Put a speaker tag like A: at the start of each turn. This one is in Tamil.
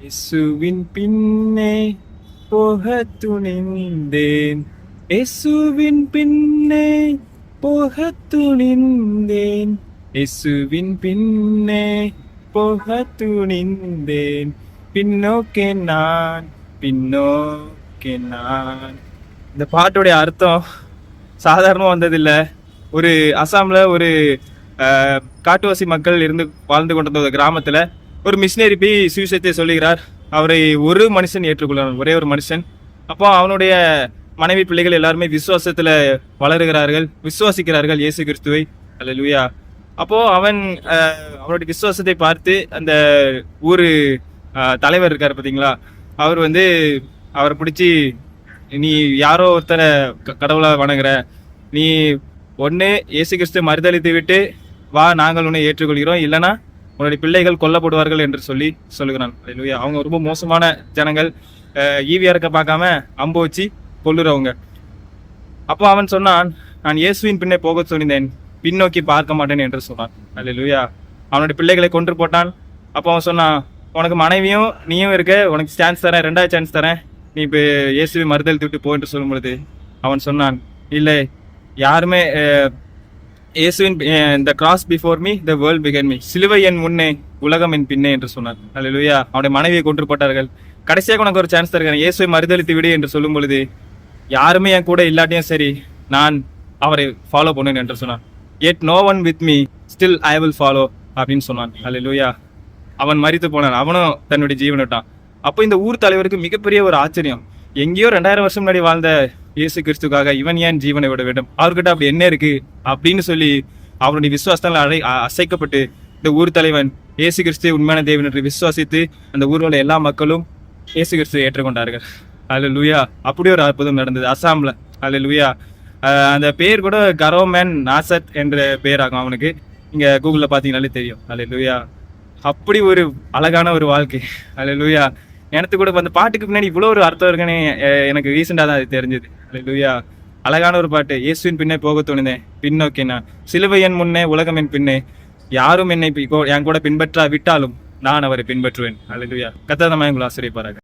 A: இயேசுவின் பின்னே போக துணிந்தேன். இயேசுவின் பின்னே போக துணிந்தேன். இயேசுவின் பின்னே போக துணிந்தேன். பின்னோக்கே நான், பின்னோக்கே நான். இந்த பாட்டுடைய அர்த்தம் சாதாரணமாக வந்ததில்லை. ஒரு அசாமில் ஒரு காட்டுவாசி மக்கள் இருந்து வாழ்ந்து கொண்டிருந்த ஒரு கிராமத்தில் ஒரு மிஷினரி போய் சுவிசேஷத்தை சொல்லுகிறார். அவரை ஒரு மனுஷன் ஏற்றுக்கொள்கிறார், ஒரே ஒரு மனுஷன். அப்போ அவனுடைய மனைவி பிள்ளைகள் எல்லாருமே விசுவாசத்தில் வளருகிறார்கள், விசுவாசிக்கிறார்கள் இயேசு கிறிஸ்துவை. அல்லேலூயா. அப்போது அவனுடைய விசுவாசத்தை பார்த்து அந்த ஊர் தலைவர் இருக்கார் பார்த்தீங்களா, அவர் அவரை பிடிச்சி, நீ யாரோ ஒருத்தரை கடவுளை வணங்குற, நீ ஒன்று இயேசு கிறிஸ்துவை மறுதளித்து விட்டு வா, நாங்கள் உன்னை ஏற்றுக்கொள்கிறோம், இல்லைனா உன்னுடைய பிள்ளைகள் கொல்லப்படுவார்கள் என்று சொல்லுகிறான். அல்லேலூயா. அவங்க ரொம்ப மோசமான ஜனங்கள், ஈவியாருக்க பார்க்காம அம்பு வச்சு கொல்லுறவங்க. அப்போ அவன் சொன்னான், நான் இயேசுவின் பின்னே போக துணிந்தேன், பின்னோக்கி பார்க்க மாட்டேன் என்று சொன்னான். அல்லேலூயா. அவனுடைய பிள்ளைகளை கொன்று போட்டான். அப்போ அவன் சொன்னான், உனக்கு மனைவியும் நீயும் இருக்க, உனக்கு சான்ஸ் தரேன், 2வது சான்ஸ் தரேன், நீ இப்போ இயேசுவை மறுதளித்து விட்டு போ என்று சொல்லும் பொழுது அவன் சொன்னான், இல்லை, யாருமே இயேசுவின் இந்த cross before me the world begin me, சிலுவை என் முன்னே உலகம் என் பின்னே என்று சொன்னார். அல்லேலூயா. அவனுடைய மனைவியை கொன்று போட்டார்கள். கடைசியாக உனக்கு ஒரு சான்ஸ் தருகிறேன், இயேசுவை மறுதளித்து விடு என்று சொல்லும் பொழுது யாருமே என் கூட இல்லாட்டியும் சரி, நான் அவரை ஃபாலோ பண்ணுவேன் என்று சொன்னான். yet no one with me, still I will follow அப்படின்னு சொன்னான். அல்லேலூயா. அவன் மரித்து போனான், அவனும் தன்னுடைய ஜீவனை விட்டான். அப்போ இந்த ஊர் தலைவருக்கு மிகப்பெரிய ஒரு ஆச்சரியம். எங்கேயோ 2000 வருஷம் முன்னாடி வாழ்ந்த இயேசு கிறிஸ்துக்காக இவன் ஏன் ஜீவனை விட வேண்டும், அவர்கிட்ட அப்படி என்ன இருக்கு அப்படின்னு சொல்லி அவனுடைய விசுவாசத்தால் அசைக்கப்பட்டு இந்த ஊர் தலைவன் இயேசு கிறிஸ்து உண்மையான தேவன் என்று விசுவாசித்து அந்த ஊரில் உள்ள எல்லா மக்களும் இயேசு கிறிஸ்துவை ஏற்றுக்கொண்டார்கள். அல்லேலூயா. அப்படி ஒரு அற்புதம் நடந்தது அசாம்ல. அல்லேலூயா. அந்த பேர் கூட கரோமேன் நாசத் என்ற பேர் ஆகும் அவனுக்கு. இங்க கூகுளில் பார்த்தீங்கன்னாலே தெரியும். அல்லேலூயா. அப்படி ஒரு அழகான ஒரு வாழ்க்கை. அல்லேலூயா. எனக்கு கூட அந்த பாட்டுக்கு பின்னாடி இவ்வளோ ஒரு அர்த்தம் இருக்குன்னு எனக்கு ரீசெண்டாக தான் அது தெரிஞ்சது. அல்லேலூயா. அழகான ஒரு பாட்டு. இயேசுவின் பின்னே போக துணிந்தேன், பின்னோக்கி நான், சிலுவை என் முன்னே உலகம் என் பின்னே, யாரும் என்னை என் கூட பின்பற்றா விட்டாலும் நான் அவரை பின்பற்றுவேன். அல்லேலூயா. கர்த்தர் நம்மை ஆசீர்வதிப்பாராக.